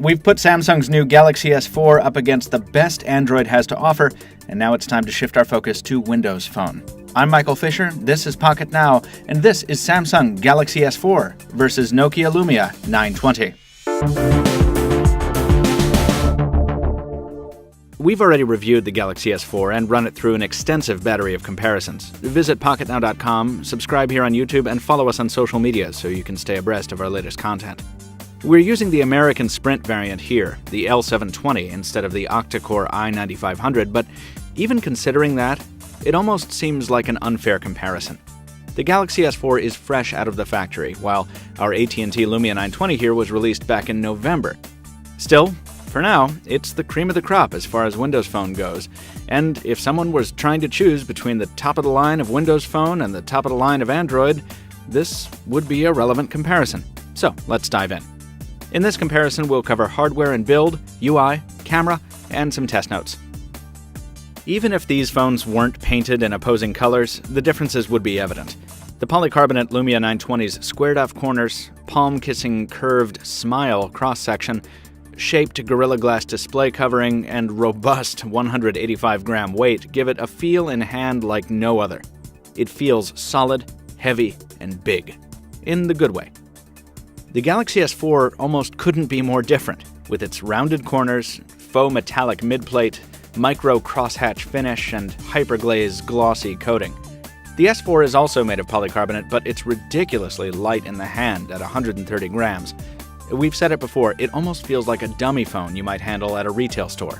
We've put Samsung's new Galaxy S4 up against the best Android has to offer, and now it's time to shift our focus to Windows Phone. I'm Michael Fisher, this is Pocket Now, and this is Samsung Galaxy S4 versus Nokia Lumia 920. We've already reviewed the Galaxy S4 and run it through an extensive battery of comparisons. Visit PocketNow.com, subscribe here on YouTube, and follow us on social media so you can stay abreast of our latest content. We're using the American Sprint variant here, the L720, instead of the octa-core i9500, but even considering that, it almost seems like an unfair comparison. The Galaxy S4 is fresh out of the factory, while our AT&T Lumia 920 here was released back in November. Still, for now, it's the cream of the crop as far as Windows Phone goes, and if someone was trying to choose between the top of the line of Windows Phone and the top of the line of Android, this would be a relevant comparison. So, let's dive in. In this comparison, we'll cover hardware and build, UI, camera, and some test notes. Even if these phones weren't painted in opposing colors, the differences would be evident. The polycarbonate Lumia 920's squared-off corners, palm-kissing curved smile cross-section, shaped Gorilla Glass display covering, and robust 185-gram weight give it a feel in hand like no other. It feels solid, heavy, and big. In the good way. The Galaxy S4 almost couldn't be more different, with its rounded corners, faux metallic midplate, micro crosshatch finish, and hyperglaze glossy coating. The S4 is also made of polycarbonate, but it's ridiculously light in the hand at 130 grams. We've said it before, it almost feels like a dummy phone you might handle at a retail store.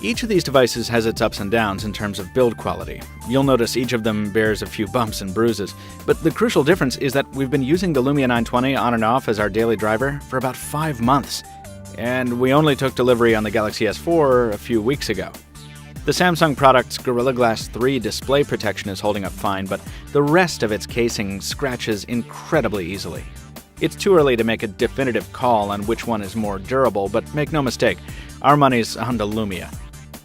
Each of these devices has its ups and downs in terms of build quality. You'll notice each of them bears a few bumps and bruises, but the crucial difference is that we've been using the Lumia 920 on and off as our daily driver for about 5 months, and we only took delivery on the Galaxy S4 a few weeks ago. The Samsung product's Gorilla Glass 3 display protection is holding up fine, but the rest of its casing scratches incredibly easily. It's too early to make a definitive call on which one is more durable, but make no mistake, our money's on the Lumia.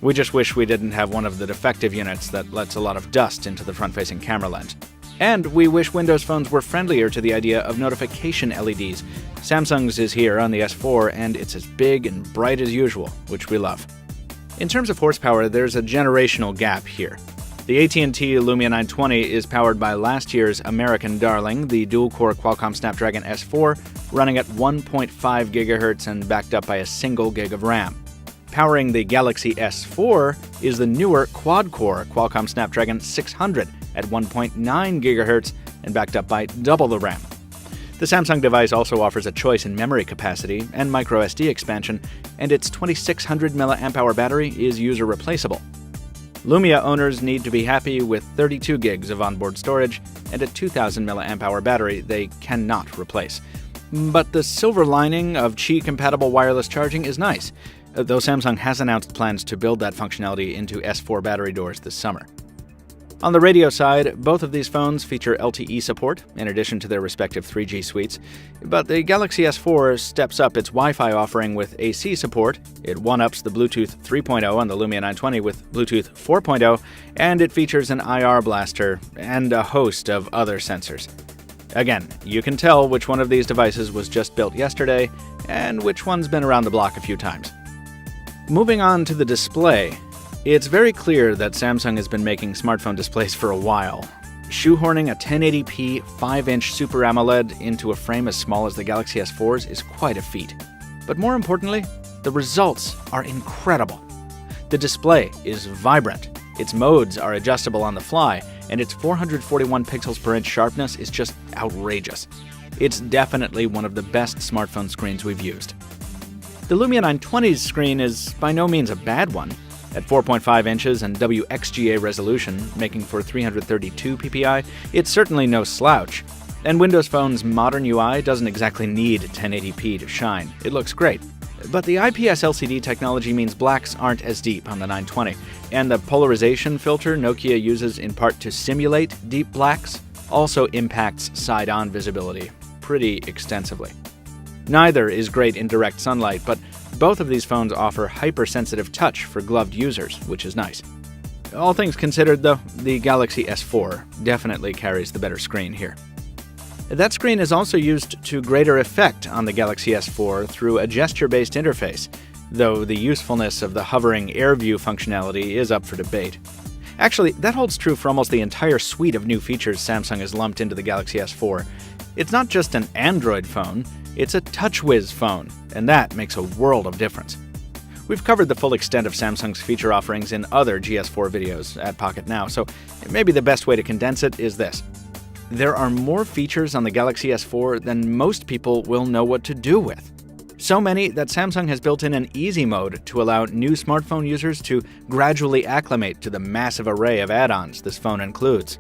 We just wish we didn't have one of the defective units that lets a lot of dust into the front-facing camera lens. And we wish Windows phones were friendlier to the idea of notification LEDs. Samsung's is here on the S4, and it's as big and bright as usual, which we love. In terms of horsepower, there's a generational gap here. The AT&T Lumia 920 is powered by last year's American darling, the dual-core Qualcomm Snapdragon S4, running at 1.5 GHz and backed up by a single gig of RAM. Powering the Galaxy S4 is the newer quad-core Qualcomm Snapdragon 600 at 1.9 GHz and backed up by double the RAM. The Samsung device also offers a choice in memory capacity and microSD expansion, and its 2600 mAh battery is user replaceable. Lumia owners need to be happy with 32 gigs of onboard storage and a 2000 mAh battery they cannot replace. But the silver lining of Qi-compatible wireless charging is nice, though Samsung has announced plans to build that functionality into S4 battery doors this summer. On the radio side, both of these phones feature LTE support, in addition to their respective 3G suites, but the Galaxy S4 steps up its Wi-Fi offering with AC support, it one-ups the Bluetooth 3.0 on the Lumia 920 with Bluetooth 4.0, and it features an IR blaster and a host of other sensors. Again, you can tell which one of these devices was just built yesterday, and which one's been around the block a few times. Moving on to the display, it's very clear that Samsung has been making smartphone displays for a while. Shoehorning a 1080p 5-inch Super AMOLED into a frame as small as the Galaxy S4's is quite a feat. But more importantly, the results are incredible. The display is vibrant, its modes are adjustable on the fly, and its 441 pixels per inch sharpness is just outrageous. It's definitely one of the best smartphone screens we've used. The Lumia 920's screen is by no means a bad one. At 4.5 inches and WXGA resolution, making for 332 ppi, it's certainly no slouch. And Windows Phone's modern UI doesn't exactly need 1080p to shine. It looks great. But the IPS LCD technology means blacks aren't as deep on the 920, and the polarization filter Nokia uses in part to simulate deep blacks also impacts side-on visibility pretty extensively. Neither is great in direct sunlight, but both of these phones offer hypersensitive touch for gloved users, which is nice. All things considered, though, the Galaxy S4 definitely carries the better screen here. That screen is also used to greater effect on the Galaxy S4 through a gesture-based interface, though the usefulness of the hovering Air View functionality is up for debate. Actually, that holds true for almost the entire suite of new features Samsung has lumped into the Galaxy S4. It's not just an Android phone, it's a TouchWiz phone, and that makes a world of difference. We've covered the full extent of Samsung's feature offerings in other GS4 videos at Pocket Now, so maybe the best way to condense it is this. There are more features on the Galaxy S4 than most people will know what to do with. So many that Samsung has built in an easy mode to allow new smartphone users to gradually acclimate to the massive array of add-ons this phone includes.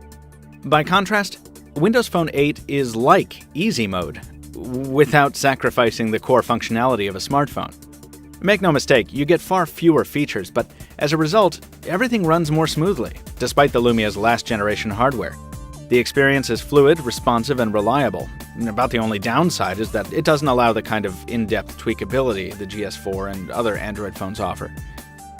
By contrast, Windows Phone 8 is like easy mode, without sacrificing the core functionality of a smartphone. Make no mistake, you get far fewer features, but as a result, everything runs more smoothly, despite the Lumia's last-generation hardware. The experience is fluid, responsive, and reliable. About the only downside is that it doesn't allow the kind of in-depth tweakability the GS4 and other Android phones offer.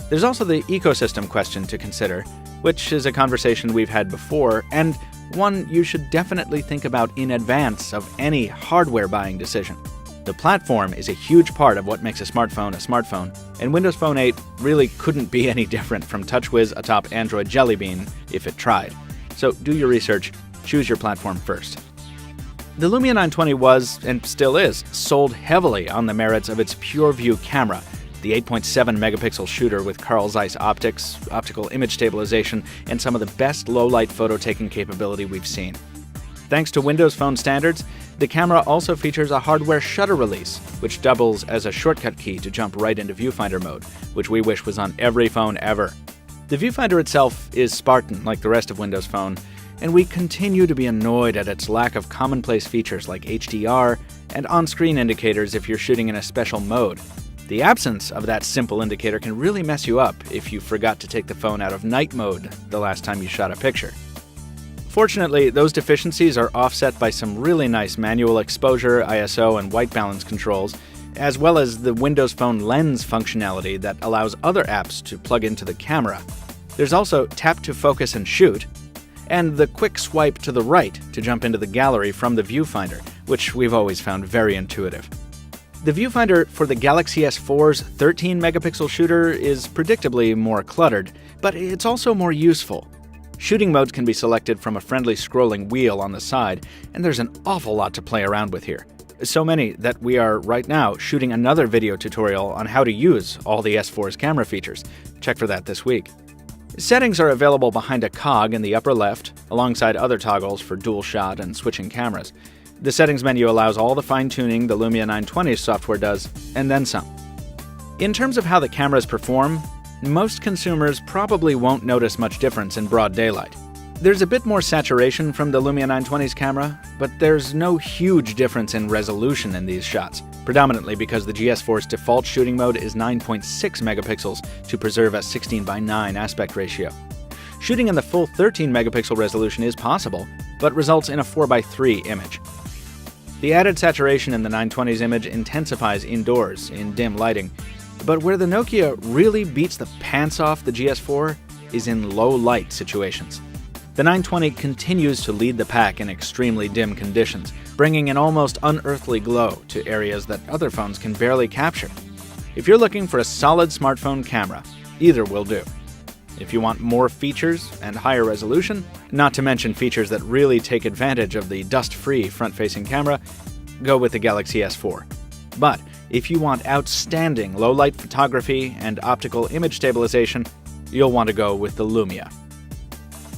There's also the ecosystem question to consider, which is a conversation we've had before, and one you should definitely think about in advance of any hardware buying decision. The platform is a huge part of what makes a smartphone, and Windows Phone 8 really couldn't be any different from TouchWiz atop Android Jelly Bean if it tried. So do your research, choose your platform first. The Lumia 920 was, and still is, sold heavily on the merits of its PureView camera, the 8.7 megapixel shooter with Carl Zeiss optics, optical image stabilization, and some of the best low-light photo-taking capability we've seen. Thanks to Windows Phone standards, the camera also features a hardware shutter release, which doubles as a shortcut key to jump right into viewfinder mode, which we wish was on every phone ever. The viewfinder itself is Spartan, like the rest of Windows Phone, and we continue to be annoyed at its lack of commonplace features like HDR and on-screen indicators if you're shooting in a special mode. The absence of that simple indicator can really mess you up if you forgot to take the phone out of night mode the last time you shot a picture. Fortunately, those deficiencies are offset by some really nice manual exposure, ISO, and white balance controls, as well as the Windows Phone Lens functionality that allows other apps to plug into the camera. There's also tap to focus and shoot, and the quick swipe to the right to jump into the gallery from the viewfinder, which we've always found very intuitive. The viewfinder for the Galaxy S4's 13 megapixel shooter is predictably more cluttered, but it's also more useful. Shooting modes can be selected from a friendly scrolling wheel on the side, and there's an awful lot to play around with here. So many that we are right now shooting another video tutorial on how to use all the S4's camera features. Check for that this week. Settings are available behind a cog in the upper left, alongside other toggles for dual shot and switching cameras. The settings menu allows all the fine-tuning the Lumia 920 software does, and then some. In terms of how the cameras perform, most consumers probably won't notice much difference in broad daylight. There's a bit more saturation from the Lumia 920's camera, but there's no huge difference in resolution in these shots, predominantly because the GS4's default shooting mode is 9.6 megapixels to preserve a 16:9 aspect ratio. Shooting in the full 13 megapixel resolution is possible, but results in a 4:3 image. The added saturation in the 920's image intensifies indoors in dim lighting, but where the Nokia really beats the pants off the GS4 is in low light situations. The 920 continues to lead the pack in extremely dim conditions, bringing an almost unearthly glow to areas that other phones can barely capture. If you're looking for a solid smartphone camera, either will do. If you want more features and higher resolution, not to mention features that really take advantage of the dust-free front-facing camera, go with the Galaxy S4. But if you want outstanding low-light photography and optical image stabilization, you'll want to go with the Lumia.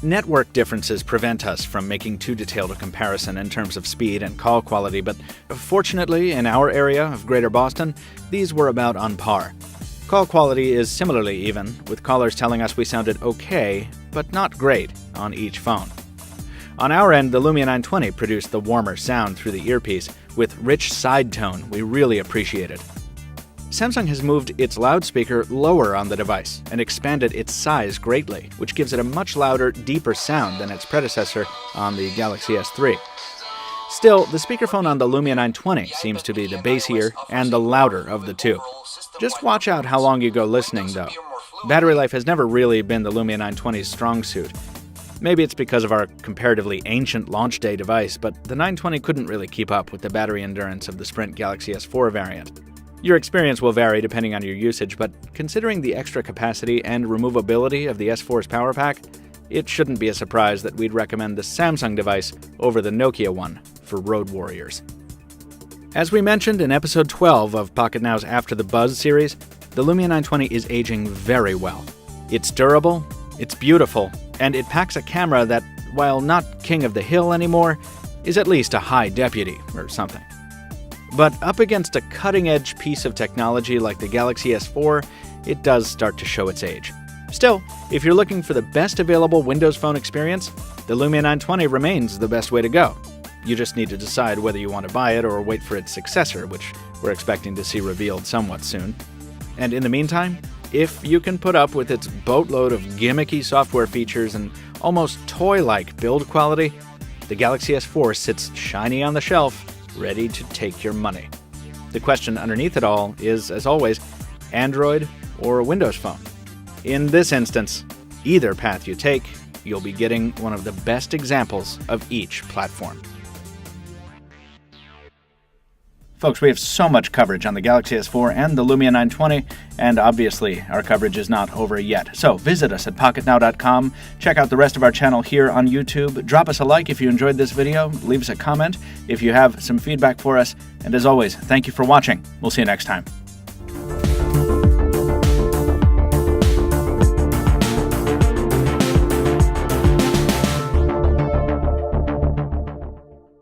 Network differences prevent us from making too detailed a comparison in terms of speed and call quality, but fortunately, in our area of Greater Boston, these were about on par. Call quality is similarly even, with callers telling us we sounded okay, but not great, on each phone. On our end, the Lumia 920 produced the warmer sound through the earpiece, with rich side tone we really appreciated. Samsung has moved its loudspeaker lower on the device and expanded its size greatly, which gives it a much louder, deeper sound than its predecessor on the Galaxy S3. Still, the speakerphone on the Lumia 920 seems to be the bassier and the louder of the two. Just watch out how long you go listening, though. Battery life has never really been the Lumia 920's strong suit. Maybe it's because of our comparatively ancient launch day device, but the 920 couldn't really keep up with the battery endurance of the Sprint Galaxy S4 variant. Your experience will vary depending on your usage, but considering the extra capacity and removability of the S4's power pack, it shouldn't be a surprise that we'd recommend the Samsung device over the Nokia one for road warriors. As we mentioned in episode 12 of Pocket Now's After the Buzz series, the Lumia 920 is aging very well. It's durable, it's beautiful, and it packs a camera that, while not king of the hill anymore, is at least a high deputy or something. But up against a cutting-edge piece of technology like the Galaxy S4, it does start to show its age. Still, if you're looking for the best available Windows Phone experience, the Lumia 920 remains the best way to go. You just need to decide whether you want to buy it or wait for its successor, which we're expecting to see revealed somewhat soon. And in the meantime, if you can put up with its boatload of gimmicky software features and almost toy-like build quality, the Galaxy S4 sits shiny on the shelf, ready to take your money. The question underneath it all is, as always, Android or a Windows Phone? In this instance, either path you take, you'll be getting one of the best examples of each platform. Folks, we have so much coverage on the Galaxy S4 and the Lumia 920, and obviously our coverage is not over yet. So visit us at pocketnow.com, check out the rest of our channel here on YouTube, drop us a like if you enjoyed this video, leave us a comment if you have some feedback for us, and as always, thank you for watching. We'll see you next time.